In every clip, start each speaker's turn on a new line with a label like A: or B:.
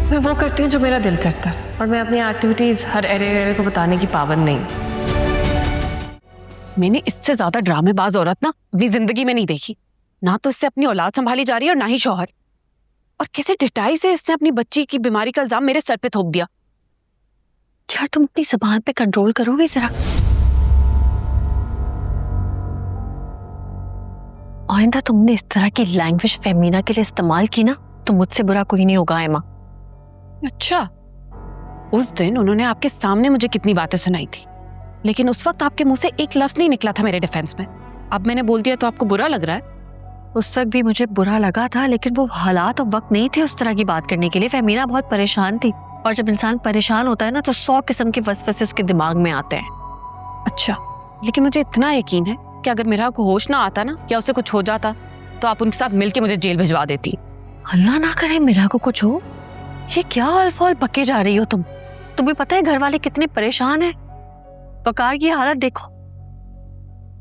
A: मैं वो करती हूँ जो मेरा दिल करता है, और मैं अपनी एक्टिविटीज हर एरे को बताने की पाबंद नहीं।
B: मैंने इससे ज्यादा ड्रामेबाज औरत ना अपनी जिंदगी में नहीं देखी। ना तो इससे अपनी औलाद संभाली जा रही है और ना ही शौहर। और कैसे डिटाई से इसने अपनी बच्ची की बीमारी का इल्जाम मेरे सर पे थोप दिया।
C: यार तुम अपनी जुबान पे कंट्रोल करोगे जरा? आइंदा तुमने इस तरह की लैंग्वेज फेमिना के लिए इस्तेमाल की ना तो मुझसे बुरा कोई नहीं होगा एमा।
B: अच्छा, उस दिन उन्होंने आपके सामने मुझे कितनी बातें सुनाई थी, लेकिन उस वक्त आपके मुंह से एक लफ्ज नहीं निकला था मेरे डिफेंस में। अब मैंने बोल दिया तो आपको बुरा लग रहा है?
C: उस वक्त भी मुझे बुरा लगा था, लेकिन वो हालात और वक्त नहीं थे उस तरह की बात करने के लिए। फेमिना बहुत परेशान थी, और जब इंसान परेशान होता है ना तो 100 किस्म के वसवसे उसके दिमाग में आते हैं।
B: अच्छा, लेकिन मुझे इतना यकीन है कि अगर मेरा को होश ना आता ना या उसे कुछ हो जाता तो आप उनके साथ मिलके मुझे जेल भिजवा देती।
C: अल्लाह ना करे मेरा को कुछ हो। ये क्या अल्फाल पके जा रही हो तुम? तुम्हें पता है घर वाले कितने परेशान हैं? बकार की हालत देखो।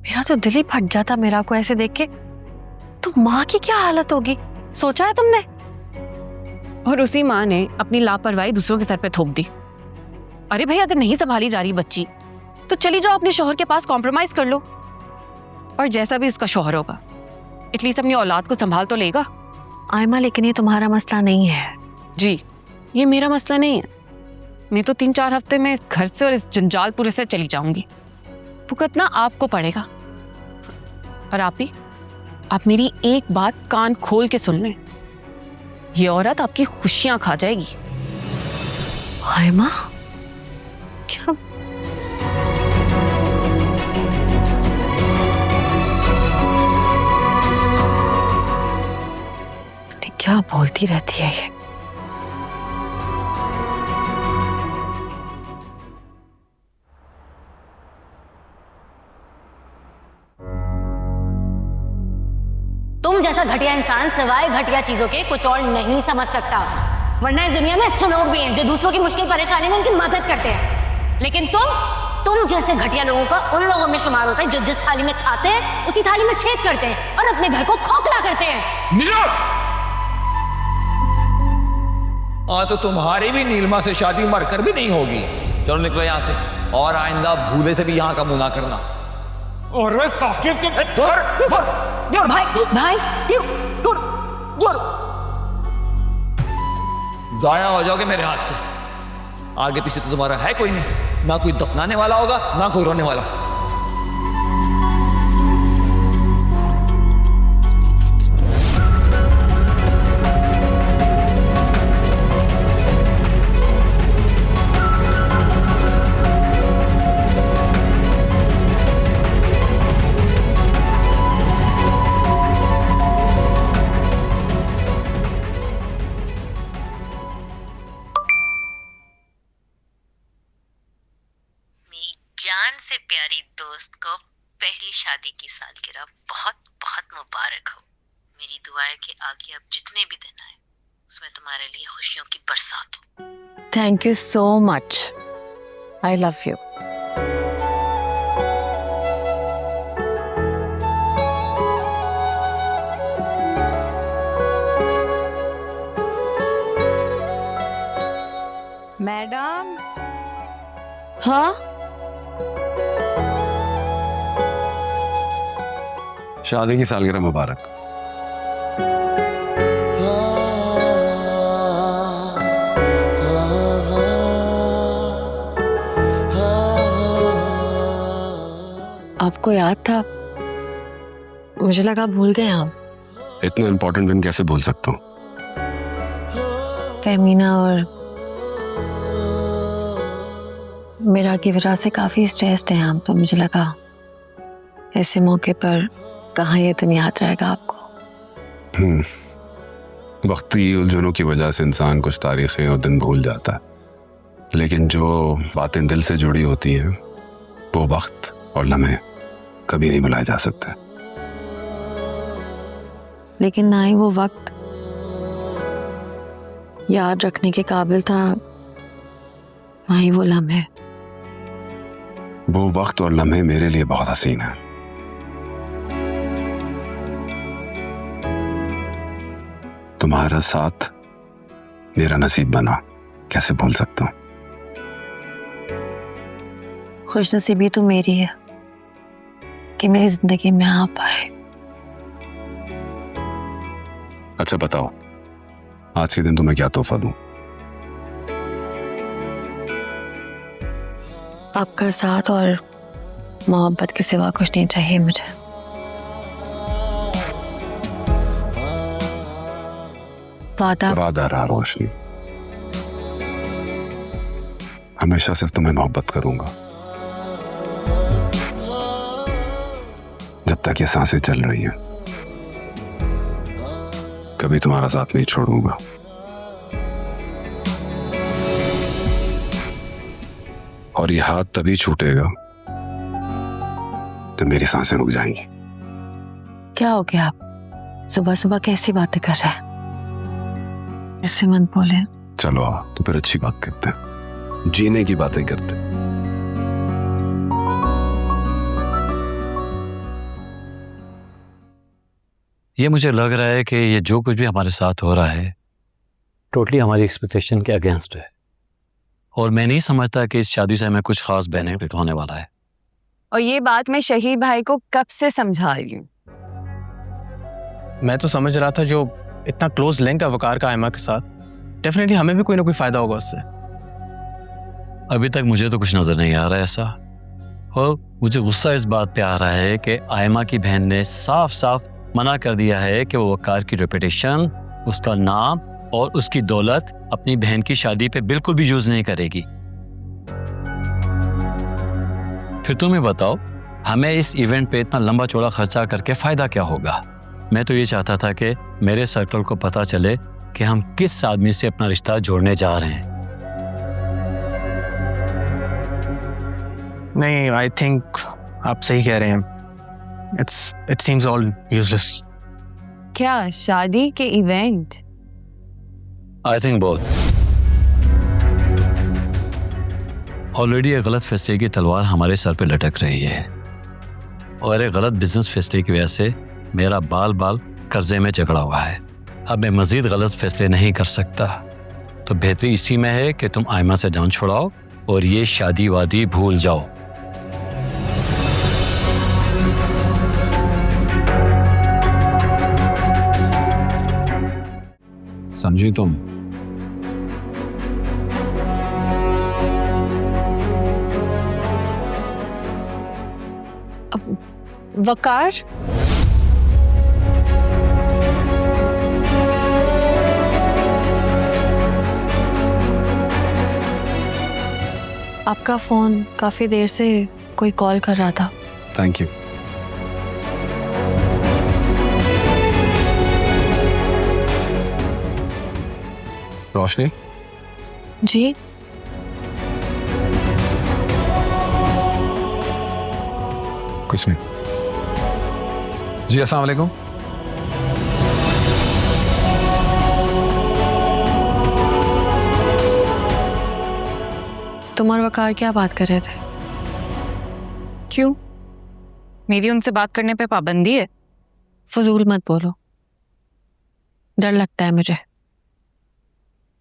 C: मेरा तो दिल ही फट गया था मेरा को ऐसे देख के। तो माँ की क्या हालत होगी, सोचा है तुमने?
B: और उसी माँ ने अपनी लापरवाही दूसरों के सर पे थोप दी। अरे भाई, अगर नहीं संभाली जा रही बच्ची तो चली जाओ अपने शौहर के पास, कॉम्प्रोमाइज कर लो। और जैसा भी उसका शौहर होगा एटलीस्ट अपनी औलाद को संभाल तो लेगा।
C: आयमा, लेकिन ये तुम्हारा मसला नहीं है।
B: जी, ये मेरा मसला नहीं है। मैं तो 3-4 हफ्ते में इस घर से और इस जंजालपुर से चली जाऊंगी। भुगतना आपको पड़ेगा। और आप मेरी एक बात कान खोल के सुन लें, ये औरत आपकी खुशियां खा जाएगी।
C: आयमा, क्या? क्या बोलती रहती है ये?
D: तुम जैसा घटिया इंसान सिवाय घटिया चीजों के कुछ और नहीं समझ सकता। वरना इस दुनिया में अच्छे लोग भी हैं जो दूसरों की मुश्किल परेशानी में उनकी मदद करते हैं, लेकिन तुम जैसे घटिया लोगों का उन लोगों में शुमार होता है जो जिस थाली में खाते हैं उसी थाली में छेद करते हैं और अपने घर को खोखला करते हैं।
E: हाँ, तो तुम्हारी भी नीलमा से शादी मरकर भी नहीं होगी। चलो निकलो यहाँ से, और आइंदा भूले से भी यहाँ का मुंह ना करना।
F: और साकिब
D: भाई
E: जाया हो जाओगे मेरे हाथ से। आगे पीछे तो तुम्हारा है कोई नहीं, ना कोई दफनाने वाला होगा ना कोई रोने वाला।
G: जान से प्यारी दोस्त को पहली शादी की सालगिरह बहुत बहुत मुबारक हो। मेरी दुआ है कि आगे अब जितने भी दिन आए उसमें तुम्हारे लिए खुशियों की बरसात हो।
C: Thank you so much. I love you.
B: Madam.
C: हाँ,
H: शादी की सालगिरह मुबारक।
C: आपको याद था? मुझे लगा भूल गए आप।
H: इतना इम्पोर्टेंट दिन कैसे भूल सकता हूँ?
C: फेमिना और मेरा की वजह से काफी स्ट्रेस्ड हैं आप, तो मुझे लगा ऐसे मौके पर कहाँ ये दिन याद रहेगा आपको।
H: वक्ती उलझनों की वजह से इंसान कुछ तारीखें और दिन भूल जाता है, लेकिन जो बातें दिल से जुड़ी होती हैं वो वक्त और लम्हे कभी नहीं भुलाए जा सकते।
C: लेकिन ना ही वो वक्त याद रखने के काबिल था, ना ही वो लम्हे।
H: वो वक्त और लम्हे मेरे लिए बहुत हसीन है। तुम्हारा साथ मेरा नसीब बना, कैसे भूल सकता हूँ।
C: खुशनसीबी तो मेरी है कि मेरी जिंदगी में आप आए।
H: अच्छा बताओ, आज के दिन तुम्हें क्या तोहफा दूं?
C: आपका साथ और मोहब्बत के सिवा कुछ नहीं चाहिए मुझे।
H: वादा रहा रोशनी, हमेशा सिर्फ तुम्हें मोहब्बत करूंगा जब तक ये सांसें चल रही हैं। कभी तुम्हारा साथ नहीं छोड़ूंगा। और ये हाथ तभी छूटेगा जब मेरी सांसें रुक जाएंगी।
C: क्या हो गया आप? सुबह सुबह कैसी बातें कर रहे हैं? ऐसे मत बोले।
H: चलो आओ तो फिर अच्छी बात करते हैं, जीने की बातें करते हैं।
I: ये मुझे लग रहा है कि ये जो कुछ भी हमारे साथ हो रहा है टोटली हमारी एक्सपेक्टेशन के अगेंस्ट है, और मैं नहीं समझता कि इस शादी से हमें कुछ खास बेनिफिट होने वाला है।
B: और ये बात मैं शहीद भाई को कब से समझा रही हूँ।
J: मैं तो समझ रहा था जो इतना क्लोज लिंक है वकार का आयमा के साथ, डेफिनेटली हमें भी कोई ना कोई फायदा होगा उससे।
I: अभी तक मुझे तो कुछ नजर नहीं आ रहा है ऐसा, और मुझे गुस्सा इस बात पे आ रहा है कि आयमा की बहन ने साफ साफ मना कर दिया है कि वो वकार की रेपुटेशन, उसका नाम और उसकी दौलत अपनी बहन की शादी पे बिल्कुल भी यूज नहीं करेगी। फिर तुम्हें बताओ, हमें इस इवेंट पे इतना लंबा चौड़ा खर्चा करके फायदा क्या होगा? मैं तो ये चाहता था कि मेरे सर्कल को पता चले कि हम किस आदमी से अपना रिश्ता जोड़ने जा रहे हैं।
J: नहीं, आई थिंक आप सही कह रहे हैं। It seems all useless.
B: क्या शादी के event?
I: I think both. Already एक गलत फैसले की तलवार हमारे सर पे लटक रही है, और एक गलत बिजनेस फैसले की वजह से मेरा बाल बाल कर्जे में जकड़ा हुआ है। अब मैं मजीद गलत फैसले नहीं कर सकता, तो बेहतरी इसी में है कि तुम आयमा से जान छुड़ाओ और ये शादी वादी भूल जाओ।
H: समझी तुम?
C: वकार, आपका फोन काफी देर से कोई कॉल कर रहा था।
H: Thank you. रोशनी
C: जी,
H: कुछ नहीं जी। अस्सलाम वालेकुम।
C: तुम और वकार क्या बात कर रहे थे?
B: क्यों? मेरी उनसे बात करने पे पाबंदी है?
C: फजूल मत बोलो, डर लगता है मुझे।